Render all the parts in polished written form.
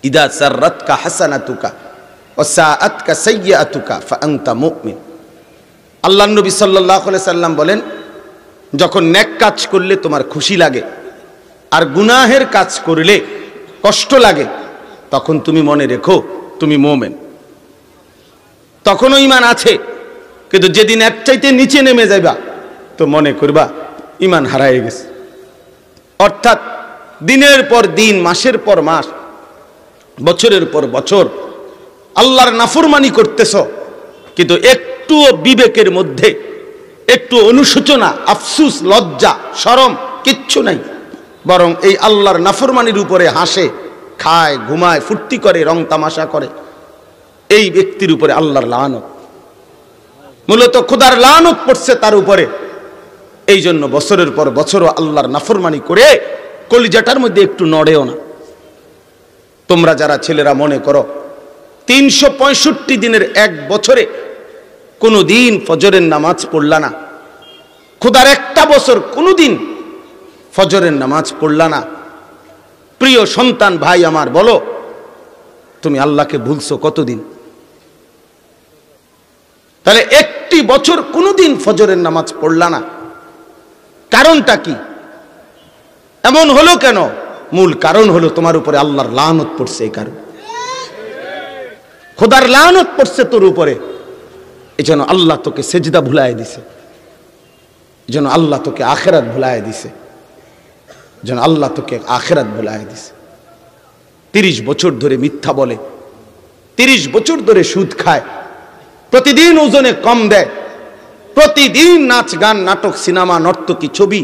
ইদা সাররাতকা হাসানাতুকা ওয়া সাআতকা সাইয়্যাতুকা ফাআনতা মুমিন। আল্লাহর নবী সাল্লাল্লাহু আলাইহি সাল্লাম বলেন, যখন নেক কাজ করলে তোমার খুশি লাগে আর গুনাহের কাজ করলে কষ্ট লাগে, তখন তুমি মনে রেখো তুমি মুমিন। তখনও ঈমান আছে, কিন্তু যেদিন এর চাইতে নিচে নেমে যাবা তো মনে করবা ঈমান হারায় গেছে। অর্থাৎ দিনের পর দিন, মাসের পর মাস, বছরের পর বছর আল্লাহর নাফরমানি করতেছ, কিন্তু একটুও বিবেকের মধ্যে একটু অনুশোচনা, আফসুস, লজ্জা, শরম কিচ্ছু নাই। বরং এই আল্লাহর নাফরমানির উপরে হাসে, খায়, ঘুমায়, ফুর্তি করে, রং তামাশা করে, এই ব্যক্তির উপরে আল্লাহর লানত, মূলত খোদার লানত পড়ছে তার উপরে। এই জন্য বছরের পর বছরও আল্লাহর নাফরমানি করে কলিজাটার মধ্যে একটু নড়েও না। তোমরা যারা ছেলেরা মনে করো 365 দিনের এক বছরে কোনো দিন ফজরের নামাজ পড়লা না, খোদার একটা বছর কোনো দিন ফজরের নামাজ পড়লা না, প্রিয় সন্তান ভাই আমার, বলো তুমি আল্লাহকে ভুলছো কতদিন? তাহলে একটি বছর কোনোদিন ফজরের নামাজ পড়লা না, কারণটা কি? এমন হলো কেন? মূল কারণ হলো তোমার উপরে আল্লাহর লানত পড়ছে। এই কারণ খোদার লানত পড়ছে তোর উপরে, এজন্য আল্লাহ তোকে সেজদা ভুলায় দিছে, এজন্য আল্লাহ তোকে আখিরাত ভুলায় দিছে, এজন্য আল্লাহ তোকে আখিরাত ভুলায় দিছে। 30 বছর ধরে মিথ্যা বলে, 30 বছর ধরে সুদ খায়, প্রতিদিন ওজনে কম দেয়, প্রতিদিন নাচ গান, নাটক, সিনেমা, নর্তকী, ছবি,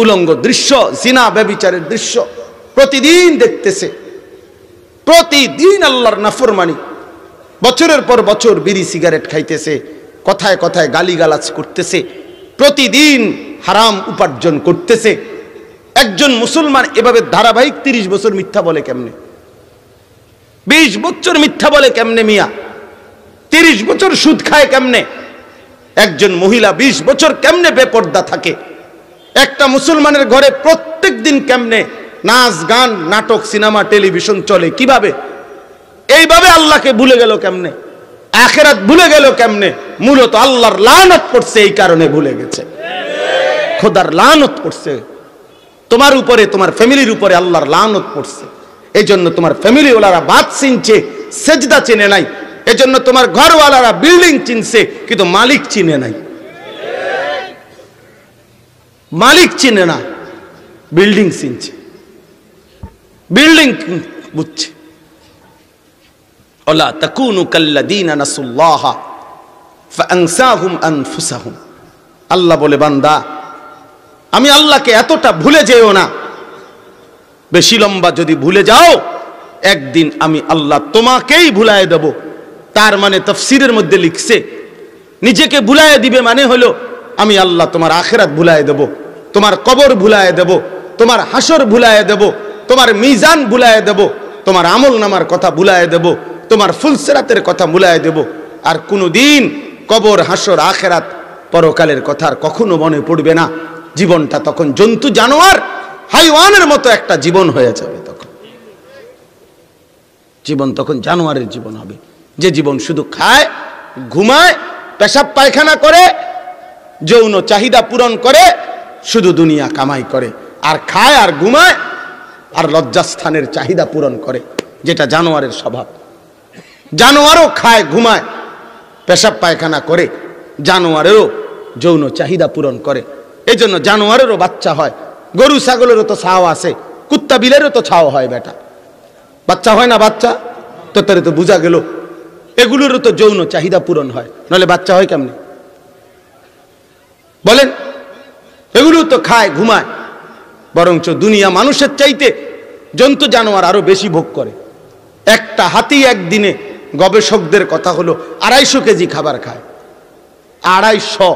উলঙ্গ দৃশ্য, জিনা, ব্যভিচারের দৃশ্য প্রতিদিন দেখতেছে, প্রতিদিন আল্লাহর নাফরমানি, বছরের পর বছর বিড়ি সিগারেট খাইতেছে, কথায় কথায় গালিগালাজ করতেছে, প্রতিদিন হারাম উপার্জন করতেছে। একজন মুসলমান এভাবে ধারাবাহিক 30 বছর মিথ্যা বলে কেমনে? 20 বছর মিথ্যা বলে কেমনে মিয়া? 30 বছর সুদ খায় কেমনে? একজন মহিলা 20 বছর কেমনে বেপর্দা থাকে? একটা মুসলমানের ঘরে প্রত্যেক দিন কেমনে নাচ গান, নাটক, সিনেমা, টেলিভিশন চলে? কিভাবে? এইভাবে আল্লাহকে ভুলে গেল কেমনে? আখিরাত ভুলে গেল কেমনে? মূলত আল্লাহর লানত পড়ছে, এই কারণে ভুলে গেছে। খোদার লানত পড়ছে তোমার উপরে, তোমার ফ্যামিলির উপরে আল্লাহর লানত পড়ছে। এই জন্য তোমার ফ্যামিলি ওয়ালারা বাত চিনছে, সেজদা চিনে নাই। এজন্য তোমার ঘরওয়ালারা বিল্ডিং চিনছে, কিন্তু মালিক চিনে নাই। মালিক চিনে না, বিল্ডিং চিনছে, বিল্ডিং বুঝছে। ওয়ালা তাকুনু কাল্লাযীনা নাসুল্লাহা ফাআনসাহুম আনফুসাহুম। আল্লাহ বলে, বান্দা আমি আল্লাহকে এতটা ভুলে যেও না। বেশি লম্বা যদি ভুলে যাও, একদিন আমি আল্লাহ তোমাকেই ভুলায় দেব। তার মানে তাফসীরের মধ্যে লিখছে, নিজেকে ভুলায় দিবে মানে হলো আমি আল্লাহ তোমার আখিরাত ভুলায় দেব, তোমার কবর ভুলায় দেব, তোমার হাসর ভুলায় দেব, তোমার মিজান ভুলায় দেব, তোমার আমল নামার কথা ভুলায় দেব, তোমার ফুলসিরাতের কথা ভুলায় দেব। আর কোনোদিন কবর, হাসর, আখিরাত, পরকালের কথা আর কখনো মনে পড়বে না। জীবনটা তখন জন্তু, জানোয়ার, হাইওয়ানের মতো একটা জীবন হয়ে যাবে। তখন জীবন তখন জানোয়ারের জীবন হবে, যে জীবন শুধু খায়, ঘুমায়, পেশাব পায়খানা করে, যৌন চাহিদা পূরণ করে, শুধু দুনিয়া কামাই করে, আর খায় আর ঘুমায় আর লজ্জাস্থানের চাহিদা পূরণ করে, যেটা জানোয়ারের স্বভাব। জানোয়ারও খায়, ঘুমায়, পেশাব পায়খানা করে, জানোয়ারেরও যৌন চাহিদা পূরণ করে। এই জন্য জানোয়ারেরও বাচ্চা হয়, গরু ছাগলেরও তো ছাও আছে, কুত্তা বিলেরও তো ছাও হয়, বেটা বাচ্চা হয় না? বাচ্চা তো তারে তো বোঝা গেল, এগুলোরও তো যৌন চাহিদা পূরণ হয়, নাহলে বাচ্চা হয় কেমনে বলেন? এগুলো তো খায়, ঘুমায়। বরঞ্চ দুনিয়া মানুষের চাইতে জন্তু, জানোয়ার আরো বেশি ভোগ করে। একটা হাতি একদিনে, গবেষকদের কথা হলো, 250 কেজি খাবার খায়। 250,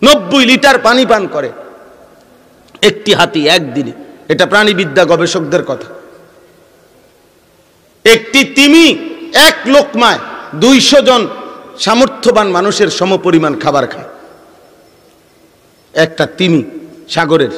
90 লিটার পানি পান করে একটি হাতি একদিনে। এটা প্রাণীবিদ্যা গবেষকদের কথা। একটি তিমি এক লোকমায় 200 জন সামর্থ্যবান মানুষের সমপরিমাণ খাবার খায়। একটা তিমি সাগরের